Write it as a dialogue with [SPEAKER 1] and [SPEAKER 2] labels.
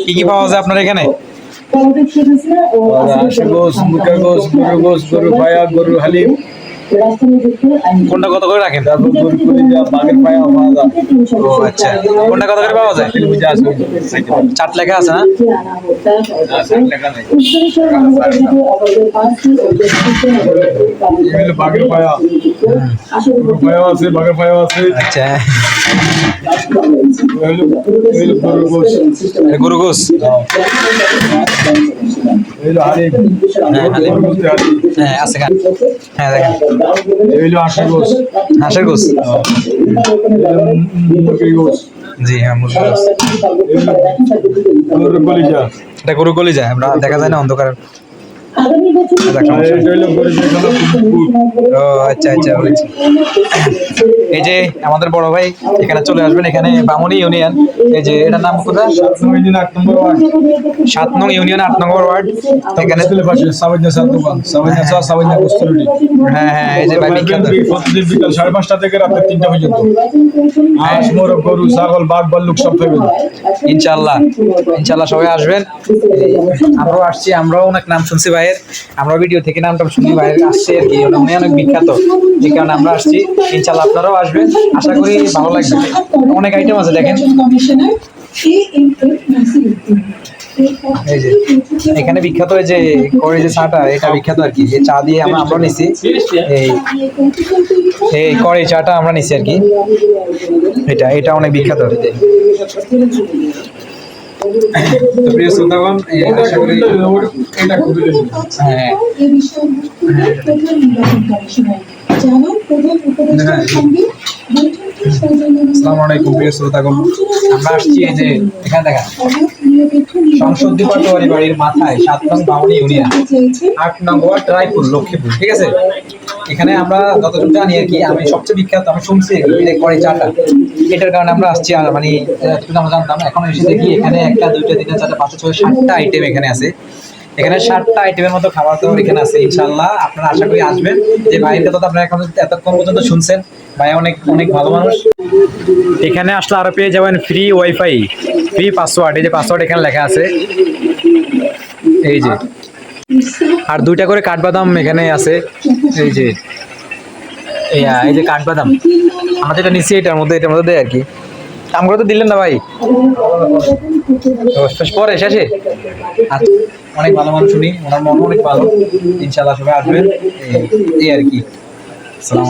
[SPEAKER 1] কি কি পাওয়া যায় আপনার এখানে?
[SPEAKER 2] গরু পায়া, গরু হালিম।
[SPEAKER 1] কোনটা কত করে রাখেন?
[SPEAKER 2] তারপর গরু কলিজা, বাঘের পায়া পাওয়া যায়।
[SPEAKER 1] ও আচ্ছা, কোনটা কত করে পাওয়া যায়?
[SPEAKER 2] বুঝে আসবে
[SPEAKER 1] চাট লেখা আছে না?
[SPEAKER 2] লেখা নাই। বাঘের পায়া, গরু পায়া আছে, বাঘের পায়া আছে।
[SPEAKER 1] আচ্ছা,
[SPEAKER 2] গরু গোস,
[SPEAKER 1] গরু গোস।
[SPEAKER 2] হালিম,
[SPEAKER 1] হ্যাঁ হালিম,
[SPEAKER 2] হালিম।
[SPEAKER 1] হ্যাঁ আছে গান। হ্যাঁ দেখেন,
[SPEAKER 2] হাঁসের গোস,
[SPEAKER 1] হাঁসের গোস।
[SPEAKER 2] মুরগির গোস,
[SPEAKER 1] জি হ্যাঁ মুরগির গোস।
[SPEAKER 2] গরুর কলিজা।
[SPEAKER 1] এটা গরু কলিজা, আমরা দেখা যায় না অন্ধকার। ও আচ্ছা আচ্ছা বুঝছি। এই যে আমাদের বড় ভাই এখানে চলে আসবেন, এখানে বামুনি ইউনিয়ন। এই যে এটার নাম কোথায়? 7 নং ইউনিয়ন 8 নম্বর ওয়ার্ড। এখানে হ্যাঁ হ্যাঁ, এই যে ভাই বিখ্যাত।
[SPEAKER 2] প্রতিদিন বিকাল 5:30 থেকে রাত 3টা পর্যন্ত হাঁস, মোরগ, গরু, ছাগল, বাঘ, ভাল্লুক সব পাবেন
[SPEAKER 1] ইনশাল্লাহ। ইনশাল্লাহ সবাই আসবেন। আমরাও আসছি, আমরাও অনেক নাম শুনছি ভাইয়ের, আমরা ভিডিও থেকে নামটা শুনি ভাইয়ের আসছে আর কি, উনি অনেক বিখ্যাত, এই কারণে আমরা আসছি। ইনশাল্লাহ আপনারাও আসবেন, আশা করি ভালো লাগবে। অনেক আইটেম আছে দেখেন। এই যে এখানে বিখ্যাত এই যে করে যে চাটা, এটা বিখ্যাত আর কি। এই চা দিয়ে আমরা নিছি, এই করে চাটা আমরা নিছি আর কি। এটা অনেক বিখ্যাত। তো প্রিয় শ্রোতাগণ, আশা করি হ্যাঁ আসসালামু আলাইকুম প্রিয় শ্রোতাগণ, আমরা আসছি এই যে এখানে দেখেন সংসদ পাটোয়ারি বাড়ির মাথায় 7 নং বামুনি ইউনিয়ন 8 নং ওয়ার্ড রায়পুর লক্ষ্মীপুর, ঠিক আছে। এখানে আমরা যতটুকু জানি আর কি, আমি সবচেয়ে বিখ্যাত আমি শুনছি করে চাটা, এটার কারণে আমরা আসছি। আর মানে আমরা জানতাম, এখন এসে দেখি এখানে 1টা 2টা 3টা 4টা 5টা 6টা 7টা আইটেম এখানে আছে। এখানে 7টা আইটেমের মতো খাবার দাবার এখানে আছে। ইনশাল্লাহ আপনারা আশা করি আসবেন। যে ভাইয়ের কথা তো আপনারা এখন এতক্ষণ পর্যন্ত শুনছেন, ভাই অনেক অনেক ভালো মানুষ। এখানে আসলে আরো পেয়ে যাবেন ফ্রি ওয়াইফাই, ফ্রি পাসওয়ার্ড। এই যে পাসওয়ার্ড এখানে লেখা আছে, এই যে। আর 2টা করে কাঠবাদাম এখানে আছে, এই যে এই যে কাঠবাদাম আমরা যেটা নিচ্ছি এটার মধ্যে দেয় আর কি। আমগুলো তো দিলেন না ভাই, পরে শেষে। আচ্ছা, অনেক ভালো মানুষ উনি, ওনার মন অনেক ভালো। ইনশাল্লাহ সবাই আসবেন, এই আর কি। আসসালাম।